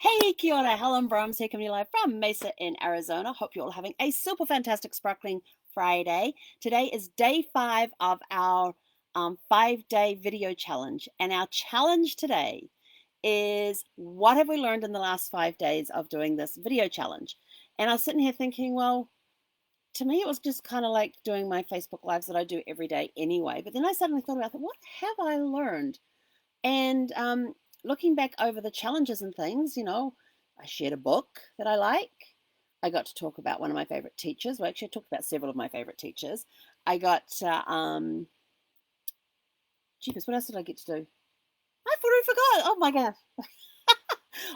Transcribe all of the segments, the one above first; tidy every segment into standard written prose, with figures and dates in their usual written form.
Hey, kia ora, Helen Brahms here coming to you live from Mesa in Arizona. Hope you're all having a super fantastic sparkling Friday. Today is day 5 of our 5-day video challenge. And our challenge today is what have we learned in the last 5 days of doing this video challenge? And I was sitting here thinking, well, to me, it was just kind of like doing my Facebook Lives that I do every day anyway. But then I suddenly thought about what have I learned? And looking back over the challenges and things, I shared a book that I like. I got to talk about one of my favorite teachers. Well, actually, I talked about several of my favorite teachers. I got, jeepers, what else did I get to do? I've already forgot. Oh my gosh.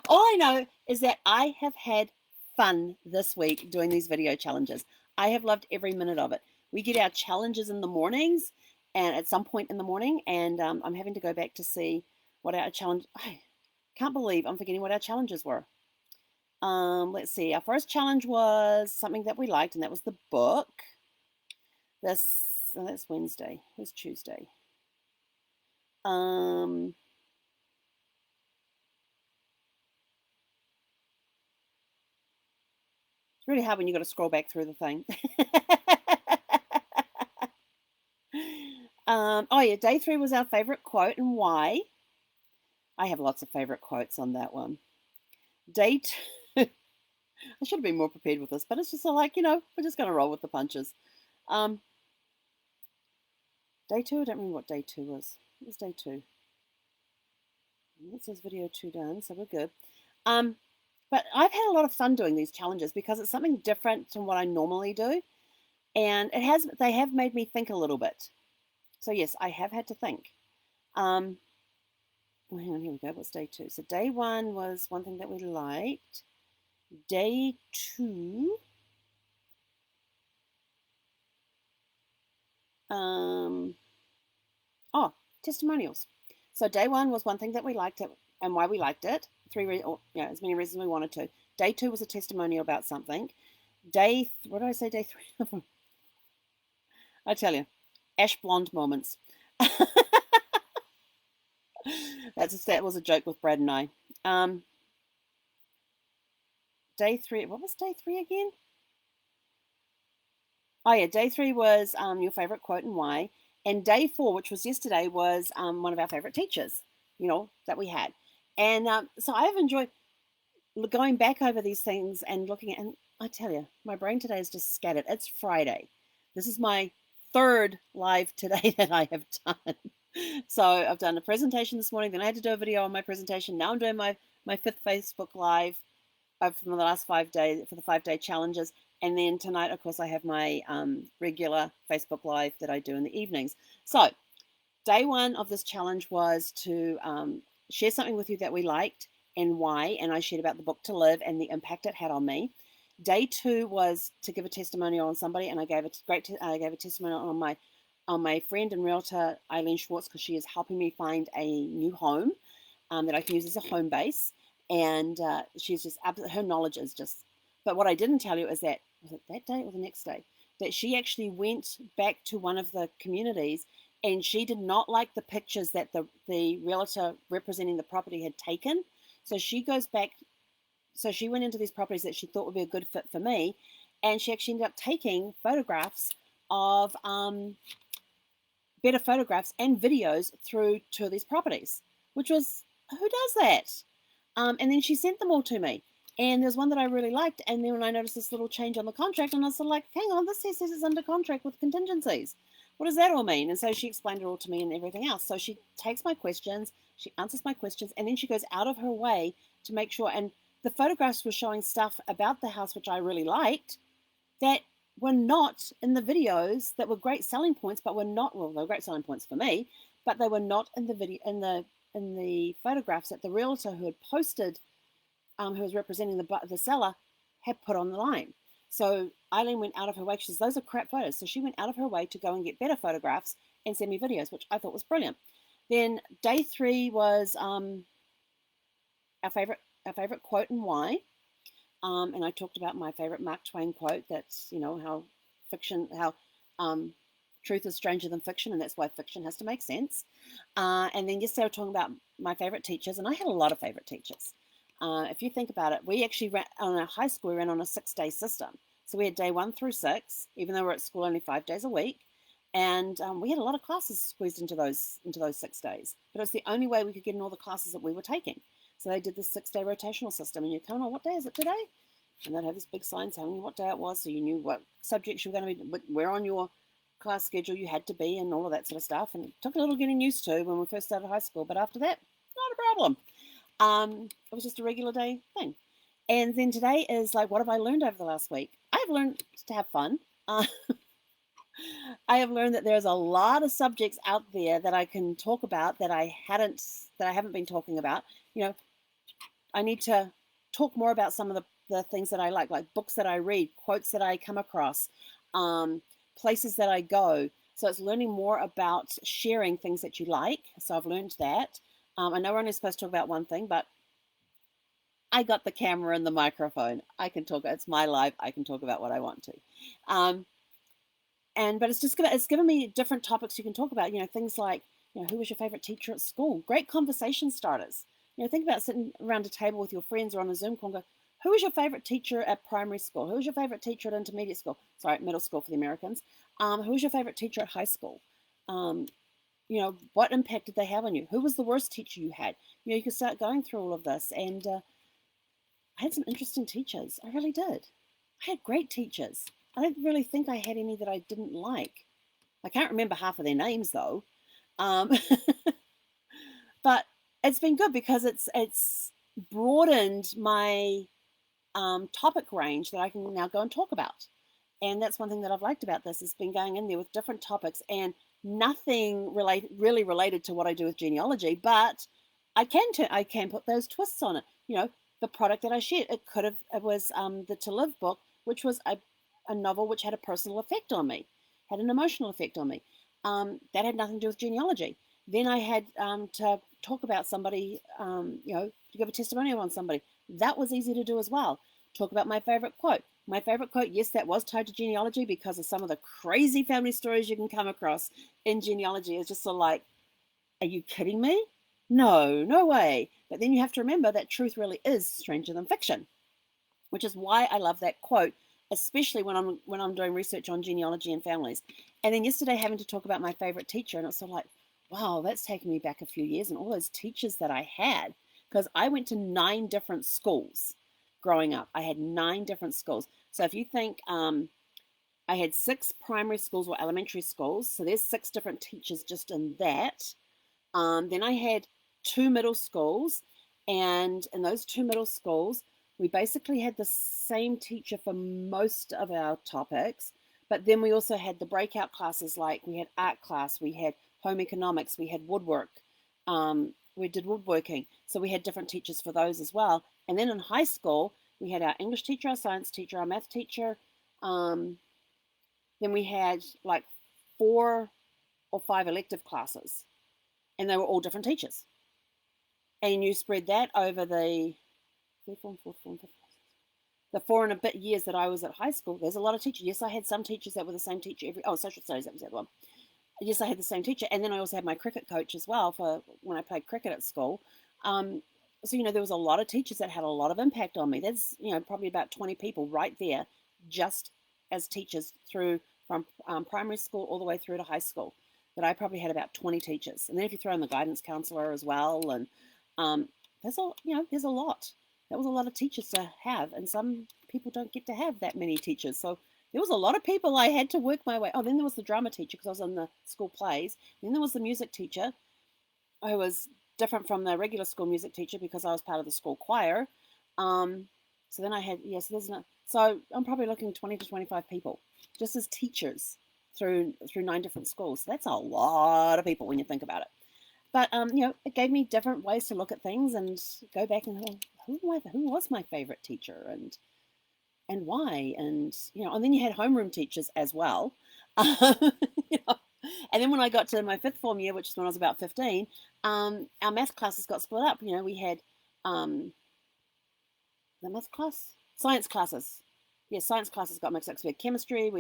All I know is that I have had fun this week doing these video challenges. I have loved every minute of it. We get our challenges in the mornings and at some point in the morning, and I'm having to go back to see what our challenge. I can't believe I'm forgetting what our challenges were. Let's see. Our first challenge was something that we liked, and that was the book. That's Wednesday. Where's Tuesday? It's really hard when you got to scroll back through the thing. Oh yeah, day 3 was our favorite quote and why. I have lots of favorite quotes on that one. Day 2, I should have been more prepared with this, but it's just like, we're just going to roll with the punches. Day 2, I don't remember what day 2 was. What was day 2? It says video 2 done, so we're good. But I've had a lot of fun doing these challenges because it's something different from what I normally do. And they have made me think a little bit. So yes, I have had to think. Well, hang on, here we go. What's day 2? So day 1 was one thing that we liked. Day 2. Testimonials. So day 1 was one thing that we liked it and why we liked it. As many reasons we wanted to. Day 2 was a testimonial about something. What did I say? Day 3. I tell you, ash blonde moments. That was a joke with Brad and I. Day 3. What was day 3 again? Oh yeah, day 3 was your favorite quote and why. And day 4, which was yesterday, was one of our favorite teachers, that we had. And so I have enjoyed going back over these things and looking at, and I tell you, my brain today is just scattered. It's Friday. This is my 3rd live today that I have done. So I've done a presentation this morning, then I had to do a video on my presentation. Now I'm doing my 5th Facebook Live from the last 5 days for the 5-day challenges. And then tonight, of course, I have my regular Facebook Live that I do in the evenings. So day 1 of this challenge was to share something with you that we liked and why. And I shared about the book To Live and the impact it had on me. Day 2 was to give a testimonial on somebody, and I gave a testimonial on my friend and realtor Eileen Schwartz, because she is helping me find a new home that I can use as a home base. And she's just her knowledge is just. But what I didn't tell you is that, was it that day or the next day, that she actually went back to one of the communities and she did not like the pictures that the realtor representing the property had taken. So she goes back. So she went into these properties that she thought would be a good fit for me, and she actually ended up taking photographs of better photographs and videos through 2 of these properties, which was, who does that? And then she sent them all to me. And there's one that I really liked. And then when I noticed this little change on the contract, and I was sort of like, hang on, this says it's under contract with contingencies. What does that all mean? And so she explained it all to me and everything else. So she takes my questions, she answers my questions, and then she goes out of her way to make sure. And the photographs were showing stuff about the house, which I really liked, that were not in the videos, that were great selling points, but were not, well, they were great selling points for me, but they were not in the video, in the photographs that the realtor who had posted, who was representing the seller, had put on the line. So Eileen went out of her way. She says, those are crap photos. So she went out of her way to go and get better photographs and send me videos, which I thought was brilliant. Then day 3 was our favorite quote and why. And I talked about my favorite Mark Twain quote. That's, how truth is stranger than fiction, and that's why fiction has to make sense. And then yesterday we were talking about my favorite teachers, and I had a lot of favorite teachers. If you think about it, we actually ran on our high school. We ran on a 6-day system, so we had day 1 through 6, even though we're at school only 5 days a week, and we had a lot of classes squeezed into those 6 days. But it was the only way we could get in all the classes that we were taking. So they did this 6-day rotational system, and you come on, what day is it today? And they'd have this big sign telling you what day it was, so you knew what subjects you were going to be, where on your class schedule you had to be, and all of that sort of stuff. And it took a little getting used to when we first started high school, but after that, not a problem. It was just a regular day thing. And then today is like, what have I learned over the last week? I've learned to have fun. I have learned that there's a lot of subjects out there that I can talk about that I haven't been talking about. You know, I need to talk more about some of the things that I like books that I read, quotes that I come across, places that I go. So it's learning more about sharing things that you like. So I've learned that. I know we're only supposed to talk about one thing, but I got the camera and the microphone. I can talk. It's my life. I can talk about what I want to. But it's given me different topics you can talk about. You know, things like, you know, who was your favorite teacher at school? Great conversation starters. You know, think about sitting around a table with your friends or on a Zoom call and go, who was your favorite teacher at primary school? Who was your favorite teacher at intermediate school? Sorry, middle school for the Americans. Who was your favorite teacher at high school? You know, what impact did they have on you? Who was the worst teacher you had? You know, you could start going through all of this. And I had some interesting teachers. I really did. I had great teachers. I don't really think I had any that I didn't like. I can't remember half of their names though. But it's been good because it's broadened my topic range that I can now go and talk about. And that's one thing that I've liked about this, has been going in there with different topics and nothing really related to what I do with genealogy, but I can put those twists on it. You know, the product that I shared, it was the To Live book, which was a novel which had a personal effect on me, had an emotional effect on me. That had nothing to do with genealogy. Then I had to talk about somebody, you know, to give a testimonial on somebody. That was easy to do as well. Talk about my favorite quote. My favorite quote, yes, that was tied to genealogy because of some of the crazy family stories you can come across in genealogy. It's just sort of like, are you kidding me? No way. But then you have to remember that truth really is stranger than fiction, which is why I love that quote, especially when I'm doing research on genealogy and families. And then yesterday having to talk about my favorite teacher, and it's sort of like, wow, that's taken me back a few years and all those teachers that I had, because I went to 9 different schools growing up. I had 9 different schools. So if you think I had 6 primary schools or elementary schools, so there's 6 different teachers just in that. Then I had 2 middle schools, and in those 2 middle schools, we basically had the same teacher for most of our topics, but then we also had the breakout classes, like we had art class, we had home economics, we had woodwork, we did woodworking, so we had different teachers for those as well. And then in high school, we had our English teacher, our science teacher, our math teacher. Then we had like 4 or 5 elective classes, and they were all different teachers. And you spread that over the 4 and a bit years that I was at high school. There's a lot of teachers. Yes, I had some teachers that were the same teacher social studies, that was the other one. Yes, I had the same teacher. And then I also had my cricket coach as well for when I played cricket at school. So, you know, there was a lot of teachers that had a lot of impact on me. There's, you know, probably about 20 people right there just as teachers from primary school all the way through to high school, that I probably had about 20 teachers. And then if you throw in the guidance counselor as well, and there's a lot. That was a lot of teachers to have, and some people don't get to have that many teachers. So there was a lot of people I had to work my way. Oh, then there was the drama teacher because I was in the school plays. Then there was the music teacher, who was different from the regular school music teacher because I was part of the school choir. So then I had, so I'm probably looking 20 to 25 people just as teachers through 9 different schools. So that's a lot of people when you think about it. But you know, it gave me different ways to look at things and go back and who was my favorite teacher and why, and you know, and then you had homeroom teachers as well. You know, and then when I got to my 5th form year, which is when I was about 15, our math classes got split up. You know, we had the math class, science classes. Yeah, science classes got mixed up. So we had chemistry.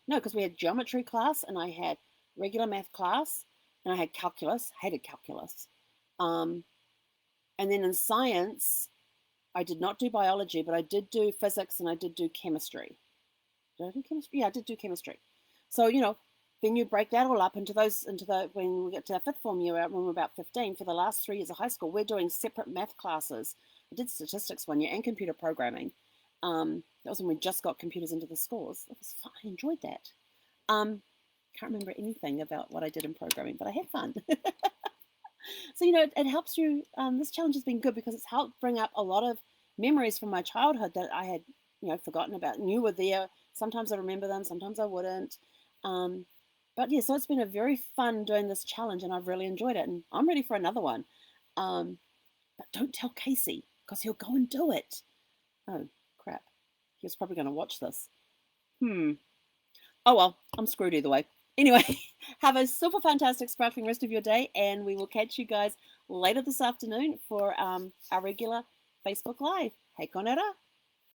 Because we had geometry class, and I had regular math class, and I had calculus. Hated calculus. And then in science, I did not do biology, but I did do physics and I did do chemistry. Did I do chemistry? Yeah, I did do chemistry. So, then you break that all up into when we get to our fifth form year, when we're about 15, for the last 3 years of high school, we're doing separate math classes. I did statistics one year and computer programming. That was when we just got computers into the schools. It was fun. I enjoyed that. Can't remember anything about what I did in programming, but I had fun. So, it helps you. This challenge has been good because it's helped bring up a lot of memories from my childhood that I had, forgotten about. And you were there. Sometimes I remember them, sometimes I wouldn't. But yeah, so it's been a very fun doing this challenge, and I've really enjoyed it. And I'm ready for another one. But don't tell Casey because he'll go and do it. Oh, crap. He was probably going to watch this. Oh well, I'm screwed either way. Anyway, have a super fantastic, sparkling rest of your day, and we will catch you guys later this afternoon for our regular Facebook Live. Hei konera!